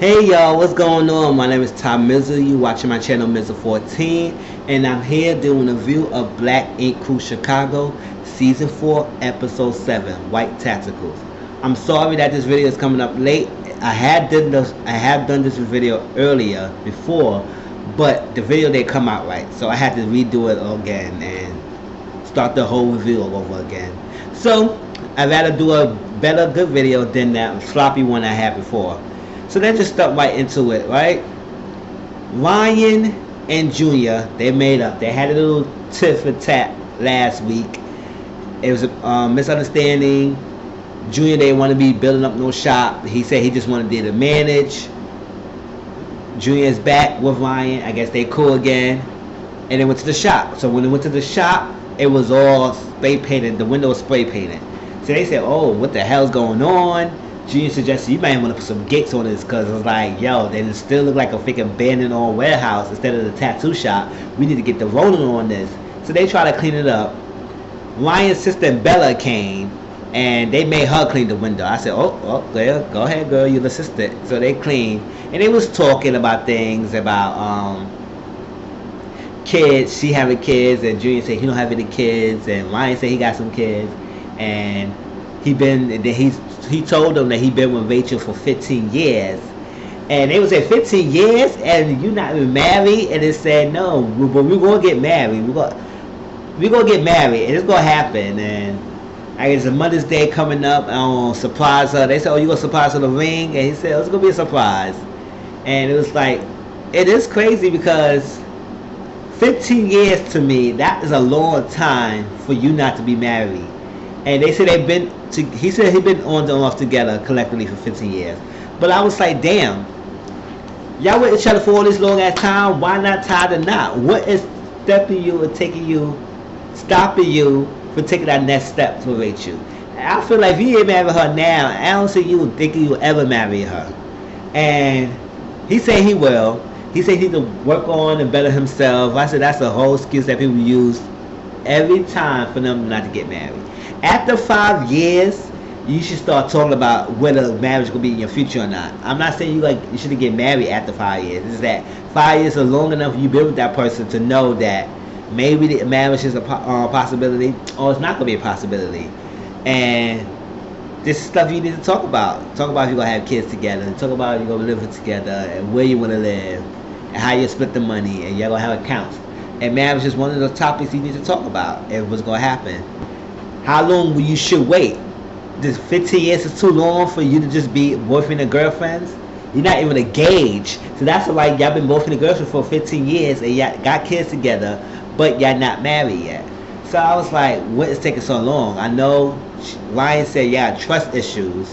Hey y'all, what's going on? My name is Tom Mizzle. You watching my channel Mizzle 14, and I'm here doing a review of Black Ink Crew Chicago Season 4, Episode 7, White Tacticals. I'm sorry that this video is coming up late. I have done this video earlier before, but the video didn't come out right, so I had to redo it again and start the whole review all over again. So I'd rather do a good video than that sloppy one I had before. So let's just start right into it, right? Ryan and Junior, they made up. They had a little tit for tat last week. It was a misunderstanding. Junior didn't want to be building up no shop. He said he just wanted to manage. Junior's back with Ryan. I guess they cool again. And they went to the shop. So when they went to the shop, it was all spray painted. The window was spray painted. So they said, oh, what the hell's going on? Junior suggested you might want to put some gates on this because it's like, yo, they still look like a freaking abandoned old warehouse instead of the tattoo shop. We need to get the rolling on this. So they try to clean it up. Ryan's sister Bella came and they made her clean the window. I said, oh, girl, go ahead, girl, you're the sister. So they cleaned and they was talking about things about kids. She having kids, and Junior said he don't have any kids, and Ryan said he got some kids, and he told them that he been with Rachel for 15 years. And they would say 15 years and you not even married, and they said no, but we're gonna get married. We're gonna get married and it's gonna happen. And I guess the Mother's Day coming up, surprise her. They said, oh, you gonna surprise her the ring? And he said, oh, it's gonna be a surprise. And it was like, it is crazy because 15 years to me, that is a long time for you not to be married. And they said he said he'd been on and off together collectively for 15 years. But I was like, damn, y'all with each other for all this long ass time, why not tie the knot? What is stopping you from taking that next step to Rachel? I feel like if you ain't marry her now, I don't see you thinking you'll ever marry her. And he said he will. He said he need to work on and better himself. I said that's a whole excuse that people use every time for them not to get married. After 5 years, you should start talking about whether marriage will be in your future or not. I'm not saying you shouldn't get married after 5 years. It's that 5 years is long enough you been with that person to know that maybe the marriage is a possibility or it's not going to be a possibility. And this is stuff you need to talk about. Talk about if you're going to have kids together. Talk about if you're going to live together and where you want to live and how you split the money and you're going to have accounts. And marriage is one of the topics you need to talk about and what's going to happen. How long will you should wait? This 15 years is too long for you to just be boyfriend and girlfriends? You're not even engaged. So that's like y'all been boyfriend and girlfriend for 15 years and y'all got kids together, but y'all not married yet. So I was like, what is taking so long? I know Ryan said yeah, trust issues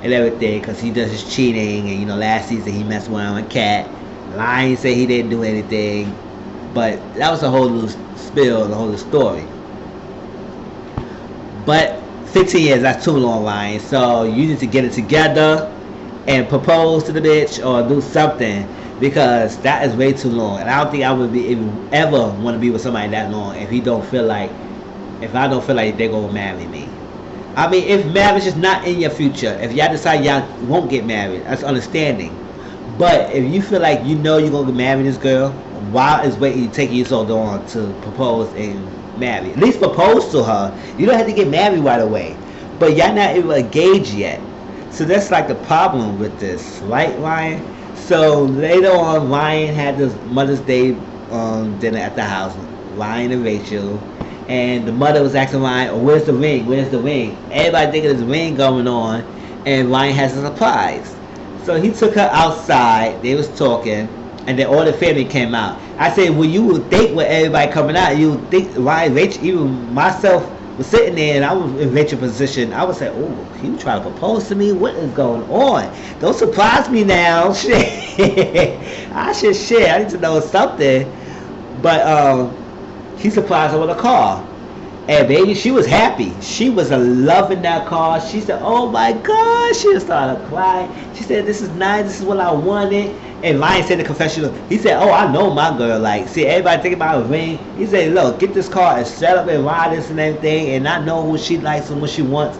and everything because he does his cheating, and last season he messed around with Kat. Ryan said he didn't do anything, but that was a whole little spill, the whole story. But 15 years, that's too long, Ryan. So you need to get it together and propose to the bitch or do something, because that is way too long. And I don't think I would ever want to be with somebody that long if I don't feel like they're gonna marry me. I mean, if marriage is not in your future, if y'all decide y'all won't get married, that's understanding. But if you feel like you're gonna marry this girl, why is waiting taking you so long to propose and marry? At least propose to her. You don't have to get married right away, but y'all not even engaged yet. So that's like the problem with this, right, Ryan? So later on, Ryan had this Mother's Day dinner at the house, Ryan and Rachel, and the mother was asking Ryan, oh, where's the ring? Where's the ring? Everybody thinking there's a ring going on, and Ryan has a surprise. So he took her outside. They was talking, and then all the family came out. I said, well, you would think with everybody coming out, you would think Ryan, Rachel, even myself was sitting there, and I was in Rachel's position. I would say, oh, he was trying to propose to me? What is going on? Don't surprise me now. Shit. I should share. I need to know something. But he surprised her with a car. And baby, she was happy. She was loving that car. She said, oh my God. She started crying. She said, this is nice. This is what I wanted. And Ryan said in the confessional, he said, oh, I know my girl. Like, see, everybody thinking about a ring. He said, look, get this car and set up and ride this and everything. And I know what she likes and what she wants.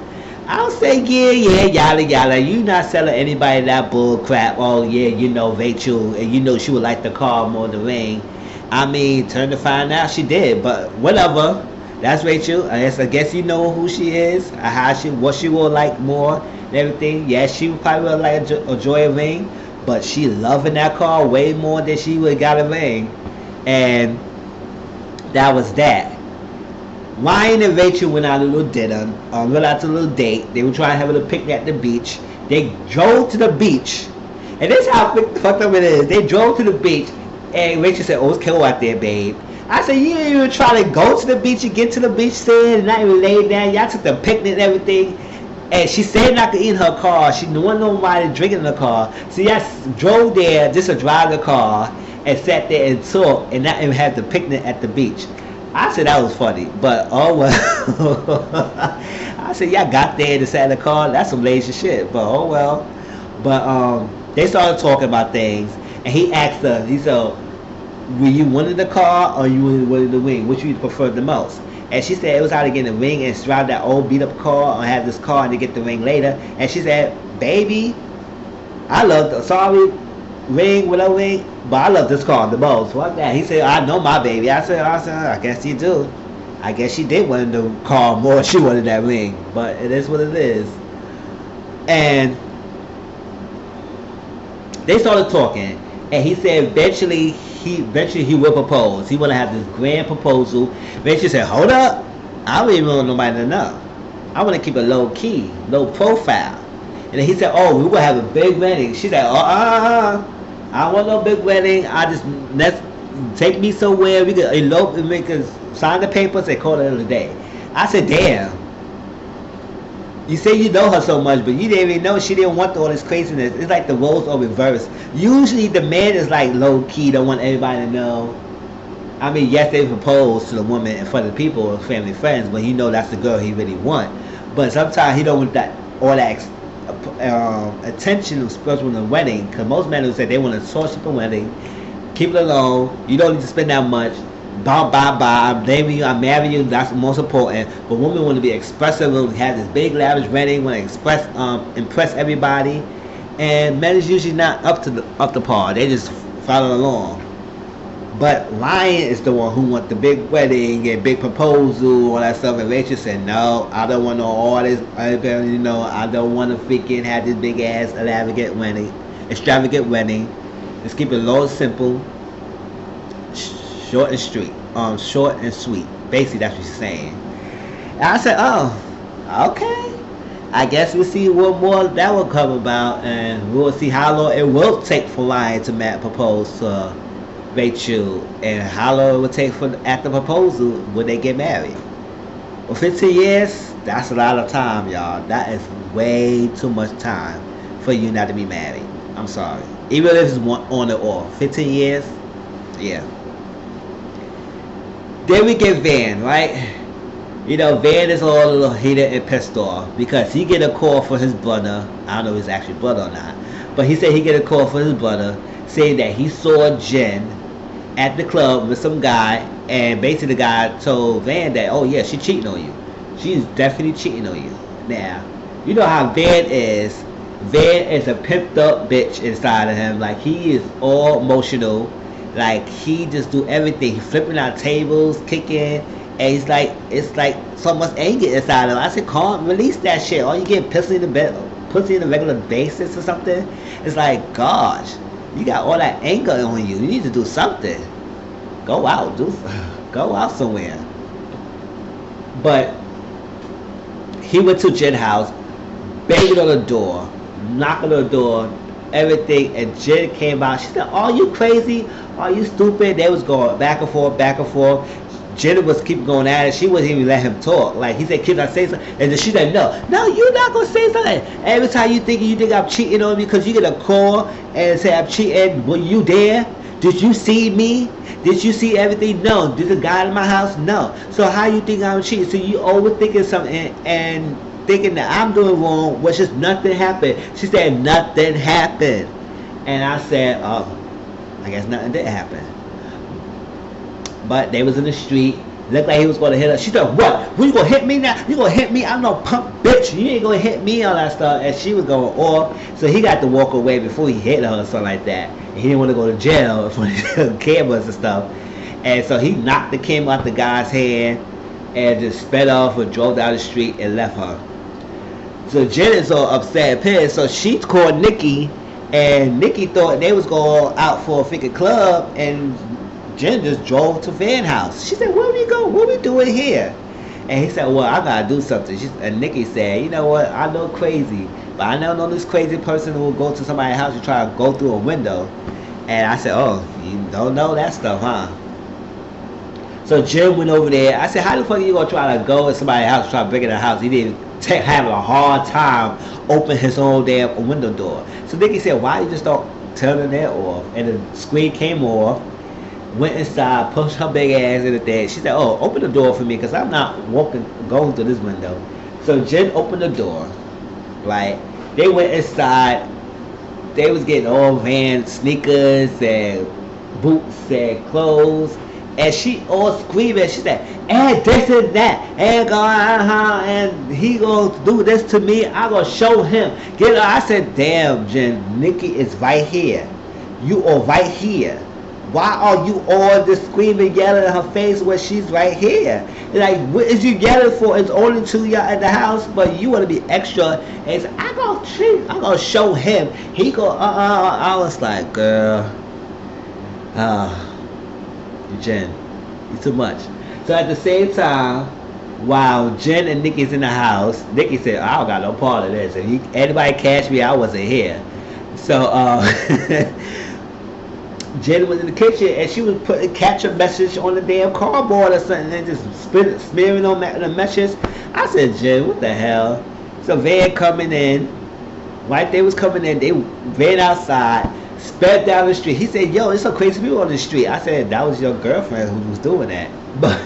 I'll say, yeah, yada yada. You not selling anybody that bull crap. Oh yeah, Rachel, and she would like the car more than the ring. I mean, turn to find out she did, but whatever. That's Rachel. I guess you know who she is, what she will like more and everything. Yeah, she would probably would like enjoy a ring, but she loving that car way more than she would got a ring, and that was that. Ryan and Rachel went out a little dinner, went out to a little date. They were trying to have a little picnic at the beach. They drove to the beach, and this is how fucked up it is. They drove to the beach, and Rachel said, "Oh, it's cold out there, babe." I said, "You didn't even try to go to the beach and get to the beach sand, and not even lay down. Y'all took the picnic and everything." And she said not to eat in her car. She didn't want nobody drinking in the car. So y'all drove there just to drive the car and sat there and talked and not even have the picnic at the beach. I said that was funny, but oh well. I said y'all got there and sat in the car. That's some lazy shit, but oh well. But they started talking about things, and he asked her. He said, "Were you wanting the car or you wanted the wing? Which you preferred the most?" And she said it was either getting the ring and drive that old beat up car, or have this car and to get the ring later. And she said, "Baby, I love the sorry ring, whatever ring, but I love this car the most." Fuck that. He said, "I know my baby." I said, I guess you do. I guess she did want the car more. She wanted that ring, but it is what it is. And they started talking, and he said eventually he will propose. He want to have this grand proposal. Eventually said, "Hold up, I don't even want nobody to know. I want to keep it low key, low profile." And then he said, "Oh, we will have a big wedding." She said, I don't want no big wedding. Let's take me somewhere. We can elope and make us sign the papers and call it a day." I said, "Damn. You say you know her so much, but you didn't even know she didn't want all this craziness." It's like the roles are reversed. Usually the man is like low key, don't want everybody to know. I mean, yes, they propose to the woman in front of people or family friends, but that's the girl he really want. But sometimes he don't want all that attention, especially in the wedding, because most men will say they want to source up a wedding, keep it alone. You don't need to spend that much. Bye. I'm naming you. I'm marrying you. That's the most important. But women want to be expressive. Want to have this big lavish wedding. Want to impress everybody. And men is usually not up to par. They just follow along. But Ryan is the one who want the big wedding and big proposal, all that stuff. And Rachel said, "No, I don't want all this. I don't want to freaking have this big ass extravagant wedding. Let's keep it low and simple, short and sweet. Basically, that's what she's saying." And I said, "Oh, okay. I guess we'll see what more that will come about, and we'll see how long it will take for Ryan to propose to Rachel, and how long it will take for after proposal when they get married." Well, 15 years, that's a lot of time, y'all. That is way too much time for you not to be married. I'm sorry. Even if it's on or off. 15 years, yeah. Then we get Van, right? Van is all a little heated and pissed off because he get a call for his brother. I don't know if it's actually brother or not, but he said he get a call for his brother saying that he saw Jen at the club with some guy, and basically the guy told Van that, "Oh yeah, she's cheating on you. She's definitely cheating on you." Now, you know how Van is. Van is a pimped up bitch inside of him. Like, he is all emotional. Like, he just do everything. He flipping out tables, kicking, and it's like so much anger inside of him. I said, "Calm, release that shit. All you get pussy in a regular basis or something." It's like, gosh, you got all that anger on you. You need to do something. Go out somewhere. But he went to Jen's house, banging on the door, knocking on the door, everything, and Jen came out. She said, "Are you crazy? Are you stupid?" They was going back and forth. Jen was keep going at it. She wasn't even let him talk. Like, he said, "Can I say something?" And then she said, No, you're not gonna say something. Every time you think I'm cheating on you because you get a call and say I'm cheating, were you there? Did you see me? Did you see everything? No. Did the guy in my house? No. So how you think I'm cheating? So you overthinking something and thinking that I'm doing wrong, which is nothing happened. She said nothing happened. And I said, "Oh, I guess nothing did happen." But they was in the street, Looked like he was gonna hit her. She said, "What? You gonna hit me now? You gonna hit me? I'm no punk bitch. You ain't gonna hit me," all that stuff. And she was going off. So he got to walk away before he hit her or something like that. And he didn't want to go to jail for the cameras and stuff. And so he knocked the camera out the guy's hand and just sped off and drove down the street and left her. So Jen is all upset and pissed. So she called Nikki, and Nikki thought they was going out for a freaking club, and Jen just drove to Van house. She said, "Where we go? What we doing here?" And he said, "Well, I gotta do something." And Nikki said, "You know what? I know crazy, but I never know this crazy person who will go to somebody's house and try to go through a window." And I said, "Oh, you don't know that stuff, huh?" So Jen went over there. I said, "How the fuck are you gonna try to go in somebody's house, try to break in the house? He didn't having a hard time open his own damn window door." So Nikki said, "Why you just don't turn that off?" And the screen came off. Went inside, pushed her big ass in the thing. She said, "Oh, open the door for me, because I'm not going through this window." So Jen opened the door. Right? They went inside. They was getting all Van sneakers and boots and clothes. And she all screaming. She said, "And this and that. And and he gonna do this to me. I gonna show him." Get her. I said, "Damn, Jen, Nikki is right here. You are right here. Why are you all just screaming, yelling in her face when she's right here? Like, what is you yelling for? It's only two y'all at the house, but you want to be extra." And say, I'm gonna show him. He go, I was like, girl, Jen, you too much. So at the same time, while Jen and Nikki's in the house, Nikki said, "I don't got no part of this. If anybody catch me, I wasn't here." So, Jen was in the kitchen and she was putting capture message on the damn cardboard or something and just smearing on the messages. I said, "Jen, what the hell?" So Van coming in, right? They was coming in. They ran outside, sped down the street. He said, "Yo, there's some crazy people on the street." I said, "That was your girlfriend who was doing that." But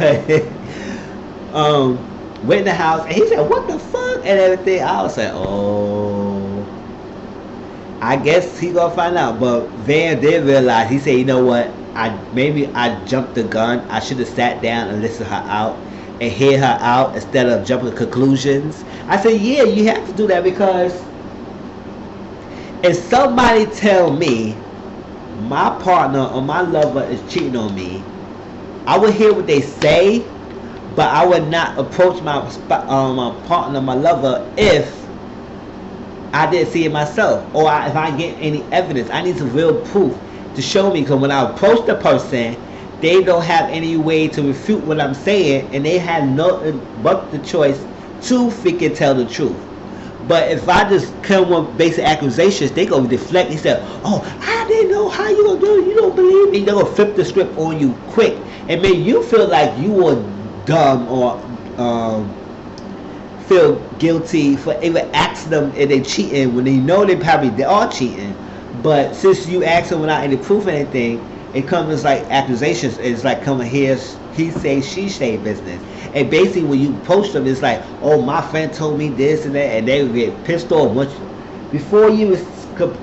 went in the house and he said, "What the fuck?" and everything. I was like, "Oh, I guess he gonna find out." But Van did realize. He said, "You know what? Maybe I jumped the gun. I should have sat down and listened her out and hear her out instead of jumping to conclusions." I said, "Yeah, you have to do that, because if somebody tell me my partner or my lover is cheating on me, I would hear what they say, but I would not approach my partner, my lover, if I didn't see it myself, or if I get any evidence. I need some real proof to show me, because when I approach the person, they don't have any way to refute what I'm saying, and they have no but the choice to freaking tell the truth. But if I just come with basic accusations, they gonna deflect. He said, "Oh, I didn't know. How you gonna do it? You don't believe me." They're gonna flip the script on you quick and make you feel like you were dumb, or feel guilty for even asking them if they cheating when they know they are cheating. But since you ask them without any proof or anything, it comes as like accusations. It's like coming here, he say, she say business. And basically when you post them, it's like, "Oh, my friend told me this and that," and they would get pissed off once before you could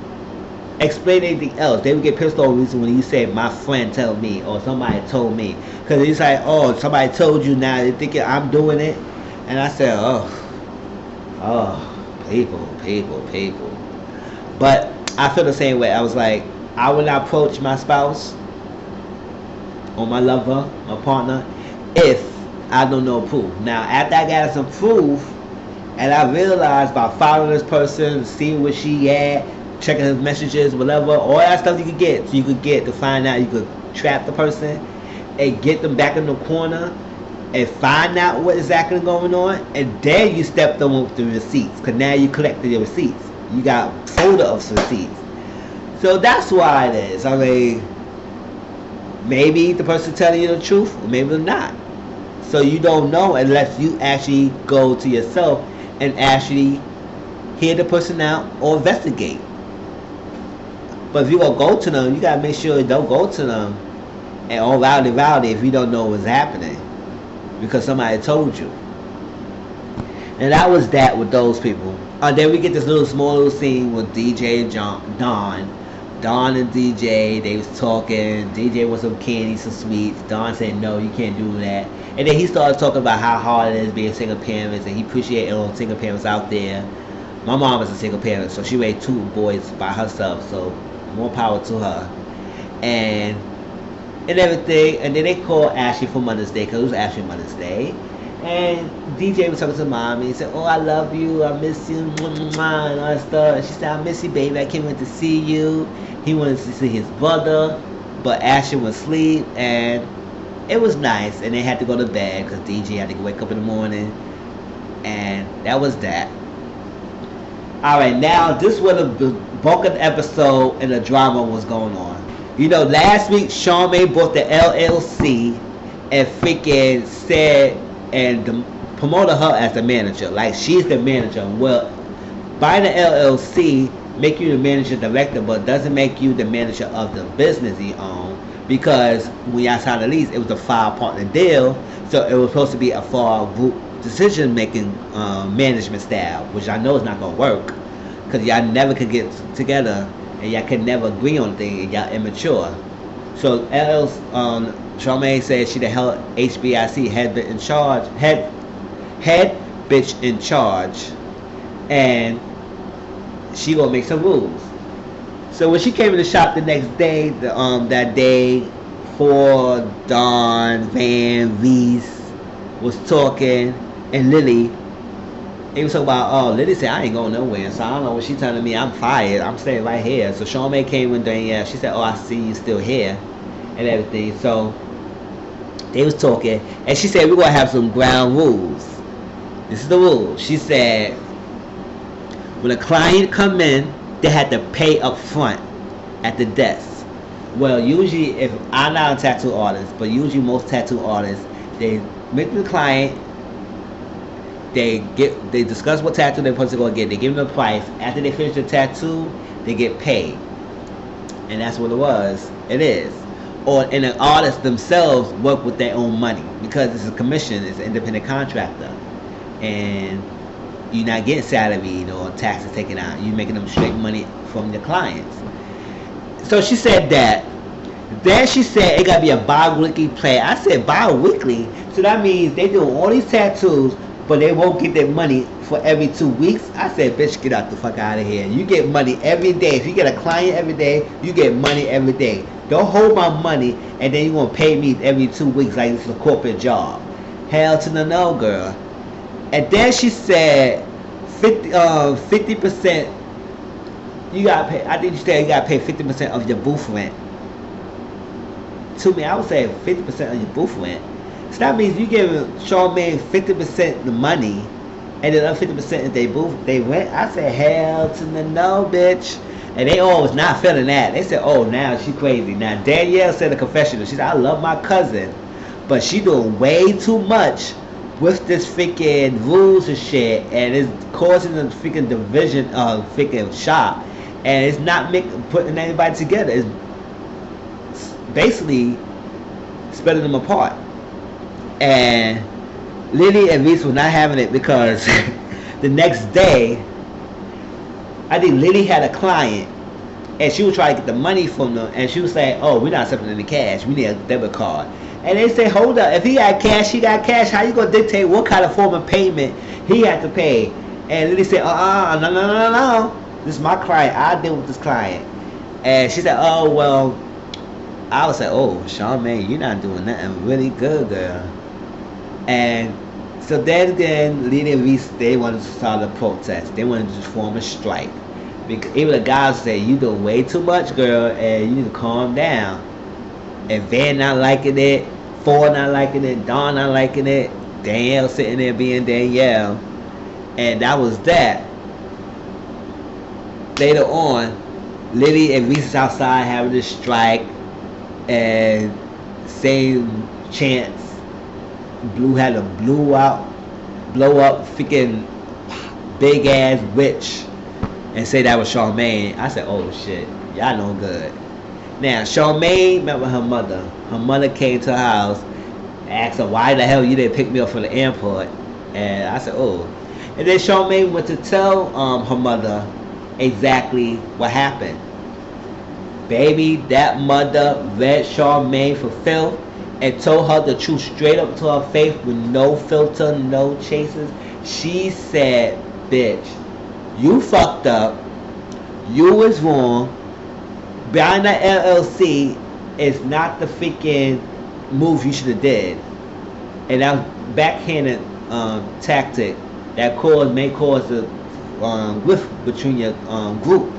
explain anything else. They would get pissed off when you say, "My friend told me," or "Somebody told me," because it's like, "Oh, somebody told you." Now they're thinking I'm doing it. And I said, oh, people. But I feel the same way. I was like, I would not approach my spouse or my lover, my partner, if I don't know proof. Now, after I got some proof, and I realized by following this person, seeing where she at, checking his messages, whatever, all that stuff you could get. So you could get to find out, you could trap the person and get them back in the corner and find out what exactly going on, and then you step them with the receipts, because now you collected your receipts. You got a folder of receipts. So that's why it is. I mean, maybe the person telling you the truth, or maybe not. So you don't know unless you actually go to yourself and actually hear the person out or investigate. But if you're going to go to them, you got to make sure you don't go to them and all rowdy if you don't know what's happening, because somebody told you. And that was that with those people. Then we get this small little scene with DJ Don Dawn and DJ, they was talking. DJ was some candy, some sweets. Dawn said, no, you can't do that. And then he started talking about how hard it is being single parents, and he appreciated all single parents out there. My mom is a single parent, so she raised 2 boys by herself, so more power to her. And everything. And then they called Ashley for Mother's Day, because it was Ashley Mother's Day. And DJ was talking to mommy. He said, oh, I love you, I miss you, and all that stuff. And she said, I miss you, baby, I came in to see you. He wanted to see his brother, but Ashley was asleep, and it was nice. And they had to go to bed, because DJ had to wake up in the morning. And that was that. Alright, now this is where the bulk of the episode and the drama was going on. You know, last week Charmaine bought the LLC and freaking said and promoted her as the manager. Like, she's the manager. Well, buying the LLC make you the manager director, but doesn't make you the manager of the business you own, because when y'all signed the lease, it was a 5-partner deal, so it was supposed to be a 4 group decision making management style, which I know is not gonna work, because y'all never could get together and y'all could never agree on things, and y'all immature. So Charmaine said she the hell HBIC head bitch in charge, head bitch in charge, and she gonna make some rules. So when she came in the shop the next day, that day, for Dawn, Van, Reese was talking, and Lily, they was talking about, oh, Lily said, I ain't going nowhere, so I don't know what she telling me, I'm fired, I'm staying right here. So Charmaine came in Danielle, she said, oh, I see you still here, and everything. So they was talking, and she said, we're going to have some ground rules. This is the rule. She said, when a client come in, they had to pay up front at the desk. Well, usually, if I'm not a tattoo artist, but usually most tattoo artists, they meet the client, they discuss what tattoo they're supposed to go get, they give them the price. After they finish the tattoo, they get paid. And that's what it was. It is. And the artists themselves work with their own money, because it's a commission, it's an independent contractor. And you're not getting salaried or taxes taken out. You're making them straight money from your clients. So she said that. Then she said it got to be a bi-weekly play. I said bi-weekly? So that means they do all these tattoos, but they won't get their money for every 2 weeks. I said, bitch, get out the fuck out of here. You get money every day. If you get a client every day, you get money every day. Don't hold my money and then you're going to pay me every 2 weeks like it's a corporate job. Hell to the no, girl. And then she said 50%, you got to pay, I think she said you got to pay 50% of your booth rent. To me, I would say 50% of your booth rent. So that means you give Charmaine 50% the money, and then other 50% if they booth, they rent. I said, hell to the no, bitch. And they all was not feeling that. They said, oh, now she crazy. Now, Danielle said a confessional. She said, I love my cousin, but she doing way too much with this freaking rules and shit, and it's causing the freaking division of freaking shop, and it's not putting anybody together. It's basically splitting them apart. And Lily and Reese were not having it, because the next day, I think Lily had a client, and she was trying to get the money from them, and she was saying, oh, we're not accepting any cash, we need a debit card. And they say, hold up, if he got cash, she got cash, how you gonna dictate what kind of form of payment he had to pay? And Lily said, no, this is my client, I deal with this client. And she said, oh, well, I was like, oh, Charmaine, you're not doing nothing really good, girl. And so then again, Lily and Reese, they wanted to start a protest. They wanted to form a strike. Because even the guys say, you doing way too much, girl, and you need to calm down. And Van not liking it, Ford not liking it, Dawn not liking it, Danielle sitting there being Danielle. And that was that. Later on, Lily and Reese is outside having this strike, and same chance, Blue had to blow up freaking big ass witch and say that was Charmaine. I said, oh shit, y'all no good. Now Charmaine met with her mother. Her mother came to her house, asked her why the hell you didn't pick me up from the airport. And I said, oh. And then Charmaine went to tell her mother exactly what happened. Baby, that mother read Charmaine for filth and told her the truth straight up to her face with no filter, no chases. She said, bitch, you fucked up. You was wrong. Buying that LLC is not the freaking move you should have did. And that backhanded tactic that may cause a rift between your group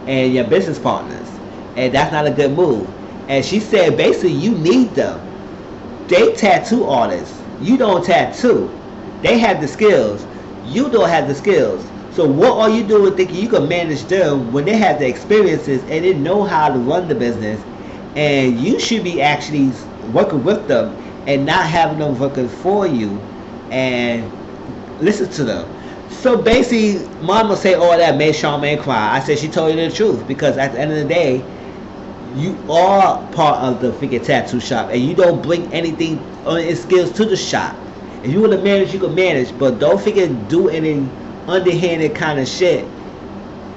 and your business partners, and that's not a good move. And she said basically you need them. They tattoo artists. You don't tattoo. They have the skills. You don't have the skills. So what are you doing thinking you can manage them when they have the experiences and they know how to run the business? And you should be actually working with them and not having them working for you and listen to them. So basically, Mama say all that made Charmaine cry. I said she told you the truth because at the end of the day, you are part of the freaking tattoo shop and you don't bring anything on its skills to the shop. If you want to manage, you can manage, but don't freaking do any underhanded kind of shit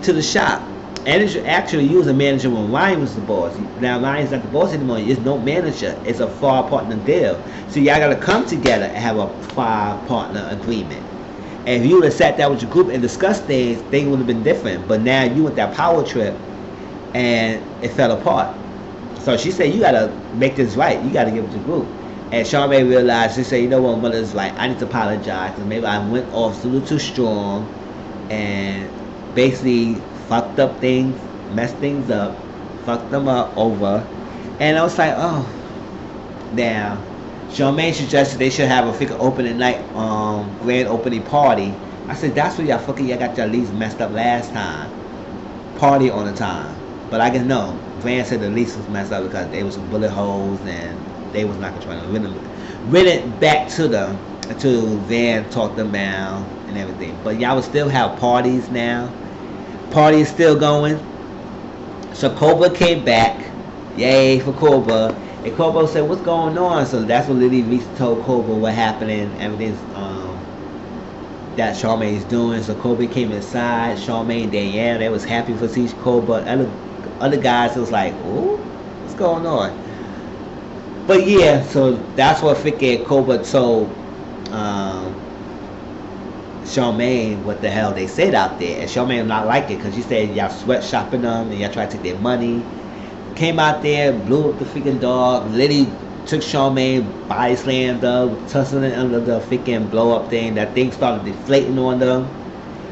to the shop. And it's actually you was a manager when Ryan was the boss. Now Ryan's not the boss anymore. It's no manager. It's a far partner deal. So y'all gotta come together and have a far partner agreement. And if you would have sat down with your group and discussed things would have been different. But now you went that power trip and it fell apart. So she said you gotta make this right. You gotta give it to the group. And Charmaine realized, she said, you know what, Mother's right. I need to apologize because maybe I went off a little too strong and basically fucked up things, messed things up, fucked them up over. And I was like, oh, now, Charmaine suggested they should have a freaking opening night, grand opening party. I said, that's what y'all got your lease messed up last time. Party on the time. But I guess no. Van said the lease was messed up because there was some bullet holes and they was not trying to rent it back to them until Van talked them down and everything. But y'all would still have parties now. Party is still going. So Cobra came back. Yay for Cobra. And Cobra said, what's going on? So that's what Lily Reese told Cobra what happened and everything's that Charmaine's doing. So Cobra came inside. Charmaine, Danielle, they was happy for seeing Cobra. Other guys, it was like, ooh, what's going on? But yeah, so that's what freaking Cobra told Charmaine what the hell they said out there. And Charmaine did not like it because she said y'all sweatshopping them and y'all try to take their money. Came out there, blew up the freaking dog. Liddy took Charmaine, body slammed her, tussling it under the freaking blow up thing. That thing started deflating on them.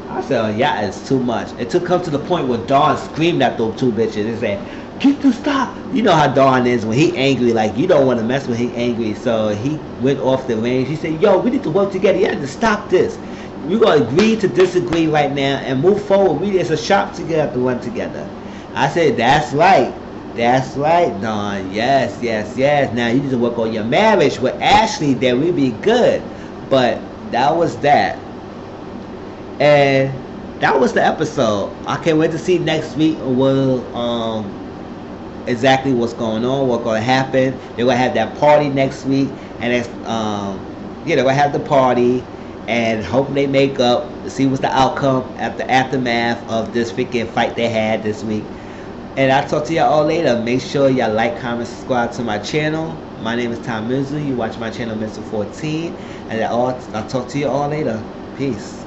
I said, oh, yeah, it's too much. It took come to the point where Dawn screamed at those two bitches and said, get to stop. You know how Dawn is when he angry, like you don't want to mess with him angry. So he went off the range. He said, yo, we need to work together. You have to stop this. We're going to agree to disagree right now and move forward. It's a shop together to run together. I said, that's right. That's right, Dawn. Yes, yes, yes. Now you need to work on your marriage with Ashley. Then we'll be good. But that was that. And that was the episode. I can't wait to see next week what exactly what's going on, what's going to happen. They're going to have that party next week. And it's, they're going to have the party. And hope they make up, see what's the outcome at the aftermath of this freaking fight they had this week. And I'll talk to y'all all later. Make sure y'all like, comment, subscribe to my channel. My name is Tom Mizzle. You watch my channel, Mr. 14. And I'll talk to you all later. Peace.